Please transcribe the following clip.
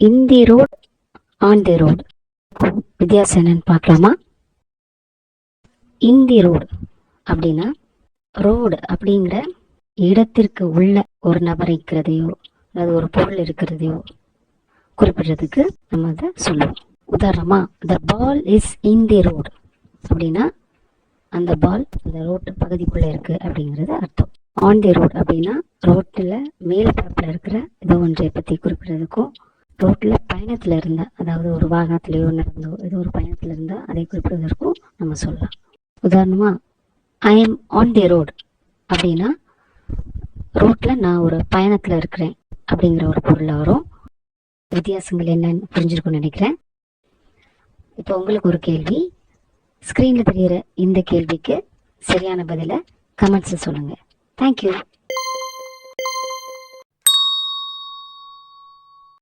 In the road, on the road வித்தியாசம் என்னன்னு பார்க்கலாமா? இன் தி ரோடு அப்படின்னா ரோடு அப்படிங்கிற இடத்திற்கு உள்ள ஒரு நபர் இருக்கிறதையோ அதாவது ஒரு பொருள் இருக்கிறதையோ குறிப்பிடுறதுக்கு நம்ம அதை சொல்லுவோம். உதாரணமா, த ball is in the road அப்படின்னா அந்த பால் அந்த ரோட்டு பகுதிக்குள்ள இருக்கு அப்படிங்கிறது அர்த்தம். ஆன் தி ரோடு அப்படின்னா ரோட்டில் மேல் பரப்பில் இருக்கிற ஏதோ ஒன்றை பற்றி குறிப்பிடுறதுக்கும், ரோட்டில் பயணத்தில் இருந்தால் அதாவது ஒரு வாகனத்திலேயோ நடந்தோ ஏதோ ஒரு பயணத்தில் இருந்தால் அதை குறிப்பிடுவதற்கும் நம்ம சொல்லலாம். உதாரணமா, I am on the road அப்படின்னா ரோட்டில் நான் ஒரு பயணத்தில் இருக்கிறேன் அப்படிங்கிற ஒரு பொருளில் வரும். வித்தியாசங்கள் என்னன்னு புரிஞ்சிருக்கும்னு நினைக்கிறேன். இப்போ உங்களுக்கு ஒரு கேள்வி. ஸ்க்ரீனில் தெரிகிற இந்த கேள்விக்கு சரியான பதிலை கமெண்ட்ஸில் சொல்லுங்கள். தேங்க்யூ.